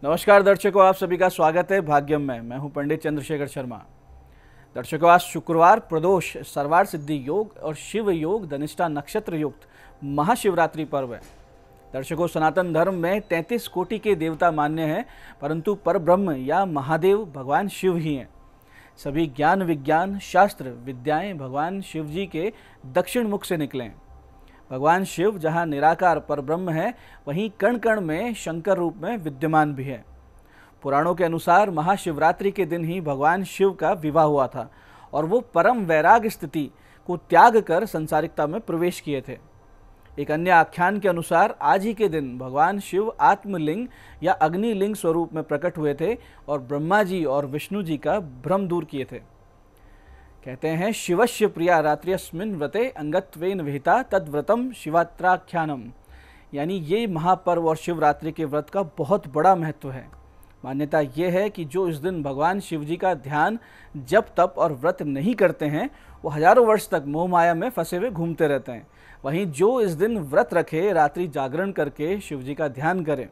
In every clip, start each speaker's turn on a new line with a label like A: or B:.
A: नमस्कार दर्शकों, आप सभी का स्वागत है भाग्यम में। मैं हूं पंडित चंद्रशेखर शर्मा। दर्शकों, आज शुक्रवार प्रदोष सर्वार सिद्धि योग और शिव योग धनिष्ठा नक्षत्र युक्त महाशिवरात्रि पर्व है। दर्शकों, सनातन धर्म में 33 कोटि के देवता मान्य हैं, परंतु परब्रह्म या महादेव भगवान शिव ही हैं। सभी ज्ञान विज्ञान शास्त्र विद्याएं भगवान शिव जी के दक्षिण मुख से निकले हैं। भगवान शिव जहाँ निराकार परब्रह्म है, वहीं कण कण में शंकर रूप में विद्यमान भी है। पुराणों के अनुसार महाशिवरात्रि के दिन ही भगवान शिव का विवाह हुआ था और वो परम वैराग स्थिति को त्याग कर संसारिकता में प्रवेश किए थे। एक अन्य आख्यान के अनुसार आज ही के दिन भगवान शिव आत्मलिंग या अग्निलिंग स्वरूप में प्रकट हुए थे और ब्रह्मा जी और विष्णु जी का भ्रम दूर किए थे। कहते हैं, शिवस्य प्रिया रात्र्यस्मिन् व्रते अंगत्वेन विहिता तद्व्रतम शिवात्राख्यानम। यानी ये महापर्व और शिवरात्रि के व्रत का बहुत बड़ा महत्व है। मान्यता ये है कि जो इस दिन भगवान शिव जी का ध्यान जप तप और व्रत नहीं करते हैं, वो हजारों वर्ष तक मोह माया में फंसे हुए घूमते रहते हैं। वहीं जो इस दिन व्रत रखे, रात्रि जागरण करके शिव जी का ध्यान करें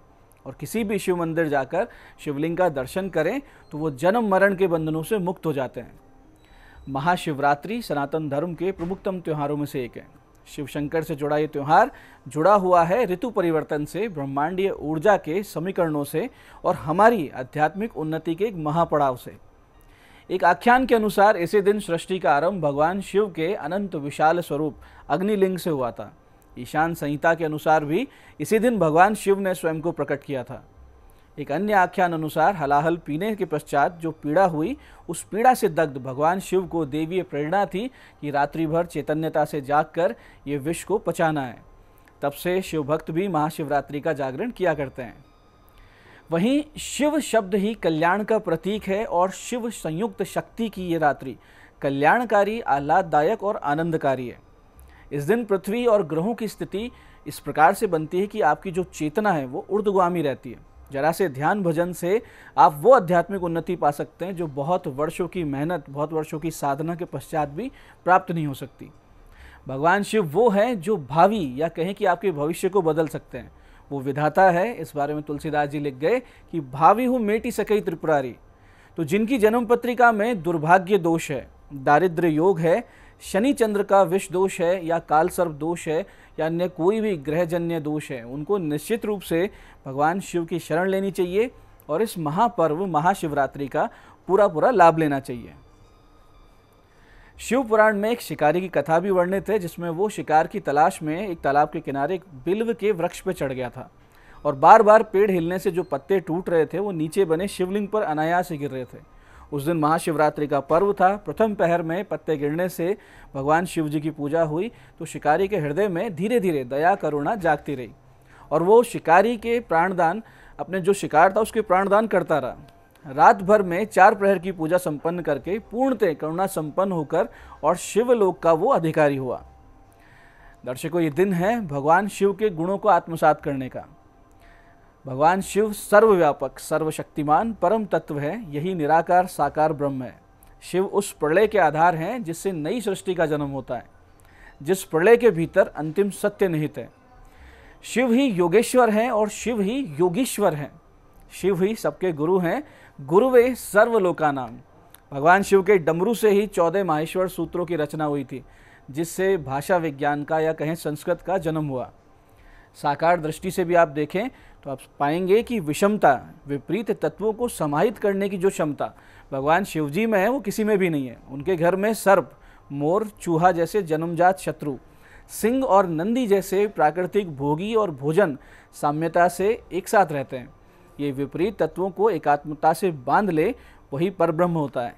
A: और किसी भी शिव मंदिर जाकर शिवलिंग का दर्शन करें, तो वो जन्म मरण के बंधनों से मुक्त हो जाते हैं। महाशिवरात्रि सनातन धर्म के प्रमुखतम त्योहारों में से एक है। शिव शंकर से जुड़ा ये त्यौहार जुड़ा हुआ है ऋतु परिवर्तन से, ब्रह्मांडीय ऊर्जा के समीकरणों से और हमारी आध्यात्मिक उन्नति के एक महापड़ाव से। एक आख्यान के अनुसार इसी दिन सृष्टि का आरंभ भगवान शिव के अनंत विशाल स्वरूप अग्निलिंग से हुआ था। ईशान संहिता के अनुसार भी इसी दिन भगवान शिव ने स्वयं को प्रकट किया था। एक अन्य आख्यान अनुसार हलाहल पीने के पश्चात जो पीड़ा हुई, उस पीड़ा से दग्ध भगवान शिव को देवीय प्रेरणा थी कि रात्रि भर चैतन्यता से जागकर ये विष को पचाना है। तब से शिव भक्त भी महाशिवरात्रि का जागरण किया करते हैं। वहीं शिव शब्द ही कल्याण का प्रतीक है और शिव संयुक्त शक्ति की ये रात्रि कल्याणकारी, आह्लाददायक और आनंदकारी है। इस दिन पृथ्वी और ग्रहों की स्थिति इस प्रकार से बनती है कि आपकी जो चेतना है वो ऊर्ध्वगामी रहती है। जरा से ध्यान भजन से आप वो आध्यात्मिक उन्नति पा सकते हैं जो बहुत वर्षों की मेहनत, बहुत वर्षों की साधना के पश्चात भी प्राप्त नहीं हो सकती। भगवान शिव वो हैं जो भावी या कहें कि आपके भविष्य को बदल सकते हैं। वो विधाता है। इस बारे में तुलसीदास जी लिख गए कि भावी हूँ मेटी सकई त्रिपुरारी। तो जिनकी जन्म पत्रिका में दुर्भाग्य दोष है, दारिद्र्य योग है, शनि चंद्र का विष दोष है या काल सर्प दोष है या अन्य कोई भी ग्रहजन्य दोष है, उनको निश्चित रूप से भगवान शिव की शरण लेनी चाहिए और इस महापर्व महाशिवरात्रि का पूरा लाभ लेना चाहिए। शिव पुराण में एक शिकारी की कथा भी वर्णित है, जिसमें वो शिकार की तलाश में एक तालाब के किनारे एक बिल्व के वृक्ष पर चढ़ गया था और बार बार पेड़ हिलने से जो पत्ते टूट रहे थे वो नीचे बने शिवलिंग पर अनायास गिर रहे थे। उस दिन महाशिवरात्रि का पर्व था। प्रथम पहर में पत्ते गिरने से भगवान शिव जी की पूजा हुई तो शिकारी के हृदय में धीरे धीरे दया करुणा जागती रही और वो शिकारी के प्राणदान, अपने जो शिकार था उसके प्राणदान करता रहा। रात भर में 4 प्रहर की पूजा संपन्न करके पूर्णतः करुणा संपन्न होकर और शिवलोक का वो अधिकारी हुआ। दर्शकों, ये दिन है भगवान शिव के गुणों को आत्मसात करने का। भगवान शिव सर्वव्यापक सर्वशक्तिमान परम तत्व है। यही निराकार साकार ब्रह्म है। शिव उस प्रलय के आधार हैं जिससे नई सृष्टि का जन्म होता है, जिस प्रलय के भीतर अंतिम सत्य निहित है। शिव ही योगेश्वर हैं और शिव ही योगीश्वर हैं। शिव ही सबके गुरु हैं, गुरुवे सर्वलोकानाम। भगवान शिव के डमरू से ही 14 माहेश्वर सूत्रों की रचना हुई थी, जिससे भाषा विज्ञान का या कहें संस्कृत का जन्म हुआ। साकार दृष्टि से भी आप देखें तो आप पाएंगे कि विषमता, विपरीत तत्वों को समाहित करने की जो क्षमता भगवान शिव जी में है, वो किसी में भी नहीं है। उनके घर में सर्प, मोर, चूहा जैसे जन्मजात शत्रु, सिंह और नंदी जैसे प्राकृतिक भोगी और भोजन साम्यता से एक साथ रहते हैं। ये विपरीत तत्वों को एकात्मता से बांध ले, वही परब्रह्म होता है।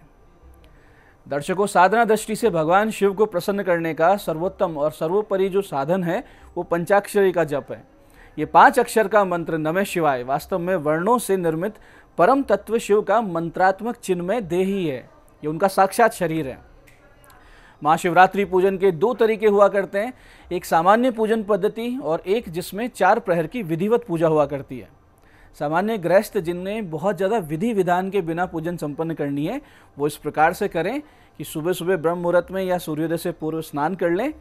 A: दर्शकों, साधना दृष्टि से भगवान शिव को प्रसन्न करने का सर्वोत्तम और सर्वोपरि जो साधन है वो पंचाक्षरी का जप है। ये 5 अक्षर का मंत्र नमः शिवाय वास्तव में वर्णों से निर्मित परम तत्व शिव का मंत्रात्मक चिन्मय देह ही है। ये उनका साक्षात शरीर है। महाशिवरात्रि पूजन के 2 तरीके हुआ करते हैं, एक सामान्य पूजन पद्धति और एक जिसमें 4 प्रहर की विधिवत पूजा हुआ करती है। सामान्य गृहस्थ जिनमें बहुत ज़्यादा विधि विधान के बिना पूजन संपन्न करनी है, वो इस प्रकार से करें कि सुबह सुबह ब्रह्म मुहूर्त में या सूर्योदय से पूर्व स्नान कर लें,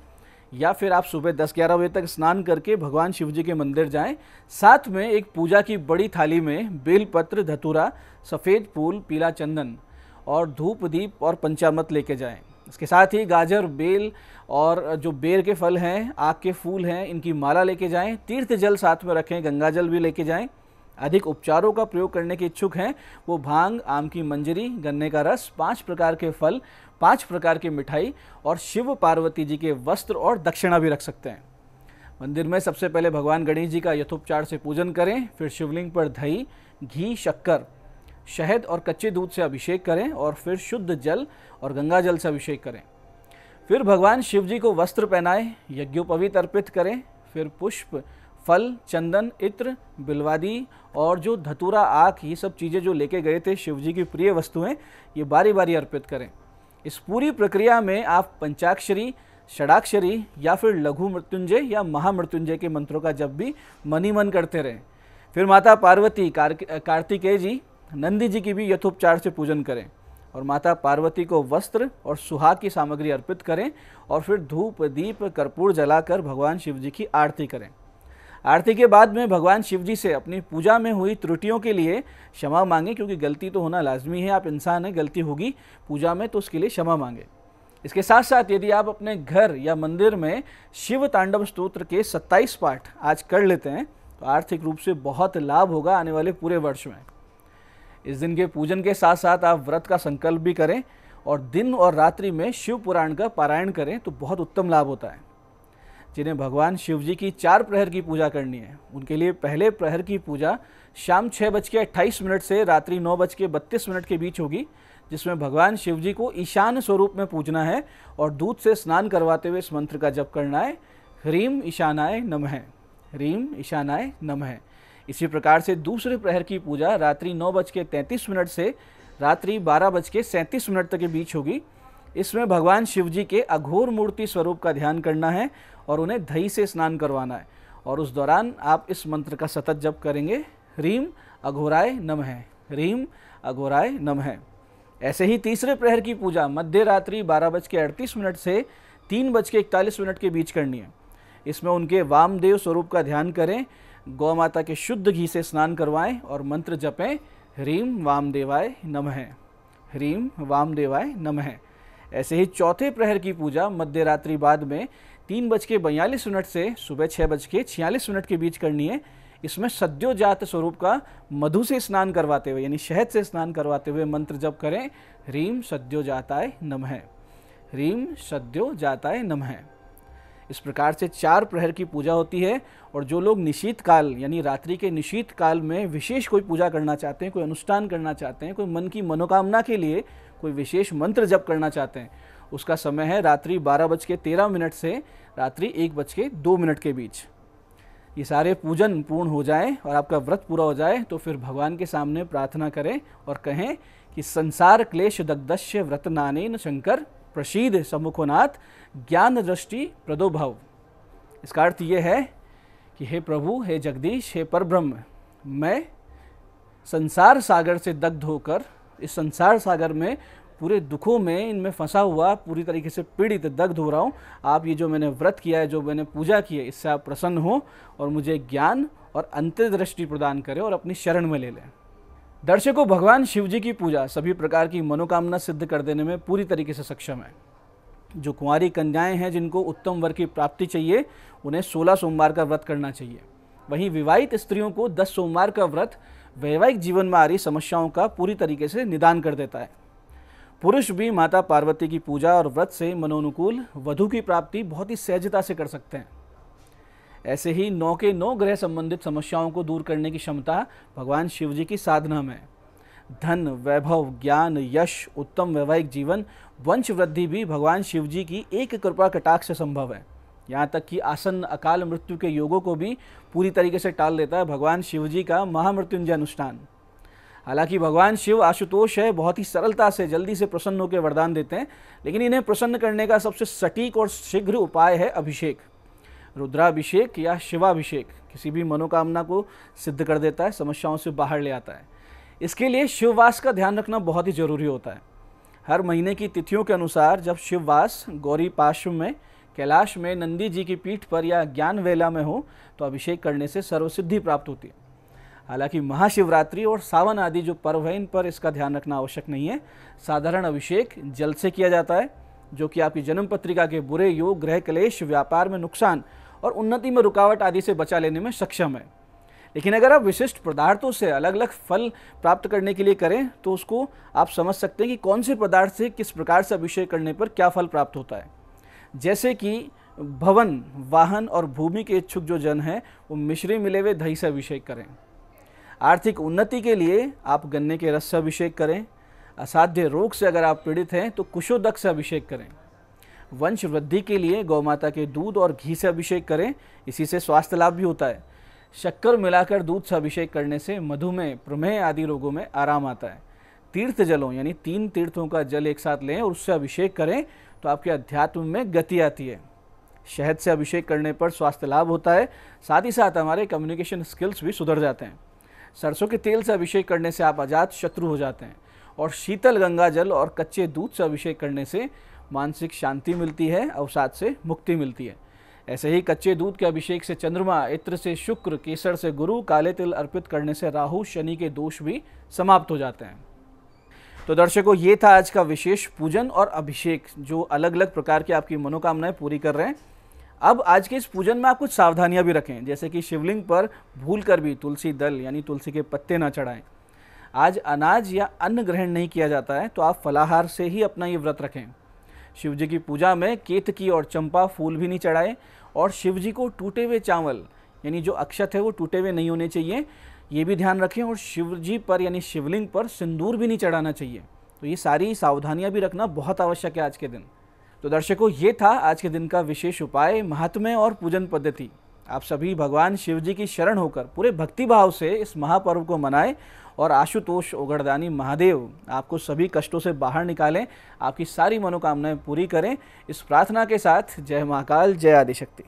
A: या फिर आप सुबह 10-11 बजे तक स्नान करके भगवान शिव जी के मंदिर जाएं। साथ में एक पूजा की बड़ी थाली में बेलपत्र, धतूरा, सफ़ेद फूल, पीला चंदन और धूप, दीप और पंचामृत लेके जाएं। इसके साथ ही गाजर, बेल और जो बेर के फल हैं, आक के फूल हैं, इनकी माला लेके जाएं। तीर्थ जल साथ में रखें, गंगा जल भी लेके जाएं। अधिक उपचारों का प्रयोग करने के इच्छुक हैं वो भांग, आम की मंजरी, गन्ने का रस, 5 प्रकार के फल, 5 प्रकार की मिठाई और शिव पार्वती जी के वस्त्र और दक्षिणा भी रख सकते हैं। मंदिर में सबसे पहले भगवान गणेश जी का यथोपचार से पूजन करें, फिर शिवलिंग पर दही, घी, शक्कर, शहद और कच्चे दूध से अभिषेक करें और फिर शुद्ध जल और गंगा जल से अभिषेक करें। फिर भगवान शिव जी को वस्त्र पहनाएं, यज्ञोपवीत अर्पित करें। फिर पुष्प, फल, चंदन, इत्र, बिल्वादी और जो धतूरा, आक, ये सब चीज़ें जो लेके गए थे शिव जी की प्रिय वस्तुएं, ये बारी बारी अर्पित करें। इस पूरी प्रक्रिया में आप पंचाक्षरी, षडाक्षरी या फिर लघु मृत्युंजय या महामृत्युंजय के मंत्रों का जप भी मन ही मन करते रहें। फिर माता पार्वती, कार्तिकेय जी, नंदी जी की भी यथोपचार से पूजन करें और माता पार्वती को वस्त्र और सुहाग की सामग्री अर्पित करें और फिर धूप, दीप, कर्पूर जलाकर भगवान शिव जी की आरती करें। आरती के बाद में भगवान शिव जी से अपनी पूजा में हुई त्रुटियों के लिए क्षमा मांगे, क्योंकि गलती तो होना लाजमी है, आप इंसान हैं, गलती होगी पूजा में तो उसके लिए क्षमा मांगे। इसके साथ साथ यदि आप अपने घर या मंदिर में शिव तांडव स्तोत्र के 27 पाठ आज कर लेते हैं तो आर्थिक रूप से बहुत लाभ होगा आने वाले पूरे वर्ष में। इस दिन के पूजन के साथ साथ आप व्रत का संकल्प भी करें और दिन और रात्रि में शिव पुराण का पारायण करें तो बहुत उत्तम लाभ होता है। जिन्हें भगवान शिव जी की 4 प्रहर की पूजा करनी है, उनके लिए पहले प्रहर की पूजा शाम 6:28 से रात्रि 9:32 के बीच होगी, जिसमें भगवान शिव जी को ईशान स्वरूप में पूजना है और दूध से स्नान करवाते हुए इस मंत्र का जप करना है, ह्रीम ईशानाय नमः, ह्रीम ईशानाय नमः। इसी प्रकार से दूसरे प्रहर की पूजा रात्रि 9:33 से रात्रि 12:37 तक के बीच होगी। इसमें भगवान शिव जी के अघोर मूर्ति स्वरूप का ध्यान करना है और उन्हें दही से स्नान करवाना है और उस दौरान आप इस मंत्र का सतत जप करेंगे, ह्रीम अघोराय नमः, ह्रीम अघोराय नमः। ऐसे ही तीसरे प्रहर की पूजा मध्य रात्रि 12:38 से 3:41 के बीच करनी है। इसमें उनके वामदेव स्वरूप का ध्यान करें, गौ माता के शुद्ध घी से स्नान करवाएं और मंत्र जपें, ह्रीम वामदेवाय नमः, ह्रीम वामदेवाय नमः। ऐसे ही चौथे प्रहर की पूजा मध्य रात्रि बाद में 3:42 से सुबह 6:46 के बीच करनी है। इसमें सद्योजात स्वरूप का मधु से स्नान करवाते हुए यानी शहद से स्नान करवाते हुए मंत्र जप करें, ह्रीम सद्योजाताय नमः, ह्रीम सद्योजाताय नमः। इस प्रकार से 4 प्रहर की पूजा होती है और जो लोग निशीत काल यानी रात्रि के निशीत काल में विशेष कोई पूजा करना चाहते हैं, कोई अनुष्ठान करना चाहते हैं, कोई मन की मनोकामना के लिए कोई विशेष मंत्र जप करना चाहते हैं, उसका समय है रात्रि 12:13 से रात्रि 1:02 के बीच। ये सारे पूजन पूर्ण हो जाएं और आपका व्रत पूरा हो जाए तो फिर भगवान के सामने प्रार्थना करें और कहें कि संसार क्लेश दग्धस्य व्रतनानेन शंकर प्रसीद सम्मुखनाथ ज्ञान दृष्टि प्रदो भव। इसका अर्थ ये है कि हे प्रभु, हे जगदीश, हे परब्रह्म, मैं संसार सागर से दग्ध होकर इस संसार सागर में पूरे दुखों में इनमें फंसा हुआ पूरी तरीके से पीड़ित दग्ध हो रहा हूँ। आप ये जो मैंने व्रत किया है, जो मैंने पूजा की है, इससे आप प्रसन्न हो और मुझे ज्ञान और अंतर्दृष्टि प्रदान करें और अपनी शरण में ले लें। दर्शकों, भगवान शिव जी की पूजा सभी प्रकार की मनोकामना सिद्ध कर देने में पूरी तरीके से सक्षम है। जो कुंवारी कन्याएं हैं जिनको उत्तम वर की प्राप्ति चाहिए, उन्हें 16 सोमवार का व्रत करना चाहिए। वहीं विवाहित स्त्रियों को 10 सोमवार का व्रत वैवाहिक जीवन में आ रही समस्याओं का पूरी तरीके से निदान कर देता है। पुरुष भी माता पार्वती की पूजा और व्रत से मनोनुकूल वधु की प्राप्ति बहुत ही सहजता से कर सकते हैं। ऐसे ही 9 के 9 ग्रह संबंधित समस्याओं को दूर करने की क्षमता भगवान शिव जी की साधना में। धन, वैभव, ज्ञान, यश, उत्तम वैवाहिक जीवन, वंश वृद्धि भी भगवान शिव जी की एक कृपा कटाक्ष से संभव है। यहाँ तक कि आसन्न अकाल मृत्यु के योगों को भी पूरी तरीके से टाल देता है भगवान शिव जी का महामृत्युंजय अनुष्ठान। हालांकि भगवान शिव आशुतोष है, बहुत ही सरलता से जल्दी से प्रसन्न होकर वरदान देते हैं, लेकिन इन्हें प्रसन्न करने का सबसे सटीक और शीघ्र उपाय है अभिषेक। रुद्राभिषेक या शिवाभिषेक किसी भी मनोकामना को सिद्ध कर देता है, समस्याओं से बाहर ले आता है। इसके लिए शिववास का ध्यान रखना बहुत ही जरूरी होता है। हर महीने की तिथियों के अनुसार जब शिववास गौरी पार्श्व में कैलाश में नंदी जी की पीठ पर या ज्ञान वेला में हो तो अभिषेक करने से सर्वसिद्धि प्राप्त होती है। हालांकि महाशिवरात्रि और सावन आदि जो पर्व है इन पर इसका ध्यान रखना आवश्यक नहीं है। साधारण अभिषेक जल से किया जाता है, जो कि आपकी जन्म पत्रिका के बुरे योग, ग्रह क्लेश, व्यापार में नुकसान और उन्नति में रुकावट आदि से बचा लेने में सक्षम है। लेकिन अगर आप विशिष्ट पदार्थों से अलग अलग फल प्राप्त करने के लिए करें तो उसको आप समझ सकते हैं कि कौन से पदार्थ से किस प्रकार से अभिषेक करने पर क्या फल प्राप्त होता है। जैसे कि भवन, वाहन और भूमि के इच्छुक जो जन हैं वो मिश्री मिले हुए दही से अभिषेक करें। आर्थिक उन्नति के लिए आप गन्ने के रस से अभिषेक करें। असाध्य रोग से अगर आप पीड़ित हैं तो कुशोदक से अभिषेक करें। वंश वृद्धि के लिए गौमाता के दूध और घी से अभिषेक करें, इसी से स्वास्थ्य लाभ भी होता है। शक्कर मिलाकर दूध से अभिषेक करने से मधुमेह, प्रमेह आदि रोगों में आराम आता है। तीर्थ जलों यानी 3 तीर्थों का जल एक साथ लें और उससे अभिषेक करें तो आपके अध्यात्म में गति आती है। शहद से अभिषेक करने पर स्वास्थ्य लाभ होता है, साथ ही साथ हमारे कम्युनिकेशन स्किल्स भी सुधर जाते हैं। सरसों के तेल से अभिषेक करने से आप अजात शत्रु हो जाते हैं। और शीतल गंगा जल और कच्चे दूध से अभिषेक करने से मानसिक शांति मिलती है, अवसाद से मुक्ति मिलती है। ऐसे ही कच्चे दूध के अभिषेक से चंद्रमा, इत्र से शुक्र, केसर से गुरु, काले तिल अर्पित करने से राहु, शनि के दोष भी समाप्त हो जाते हैं। तो दर्शकों, ये था आज का विशेष पूजन और अभिषेक जो अलग अलग प्रकार की आपकी मनोकामनाएं पूरी कर रहे हैं। अब आज के इस पूजन में आप कुछ सावधानियां भी रखें, जैसे कि शिवलिंग पर भूल कर भी तुलसी दल यानी तुलसी के पत्ते ना चढ़ाएं। आज अनाज या अन्न ग्रहण नहीं किया जाता है, तो आप फलाहार से ही अपना ये व्रत रखें। शिव जी की पूजा में केतकी और चंपा फूल भी नहीं चढ़ाएं और शिव जी को टूटे हुए चावल यानी जो अक्षत है वो टूटे हुए नहीं होने चाहिए, ये भी ध्यान रखें। और शिव जी पर यानी शिवलिंग पर सिंदूर भी नहीं चढ़ाना चाहिए। तो ये सारी सावधानियां भी रखना बहुत आवश्यक है आज के दिन। तो दर्शकों, ये था आज के दिन का विशेष उपाय, महात्म्य और पूजन पद्धति। आप सभी भगवान शिव जी की शरण होकर पूरे भक्ति भाव से इस महापर्व को मनाएं और आशुतोष ओगड़दानी महादेव आपको सभी कष्टों से बाहर निकालें, आपकी सारी मनोकामनाएं पूरी करें। इस प्रार्थना के साथ जय महाकाल, जय आदिशक्ति।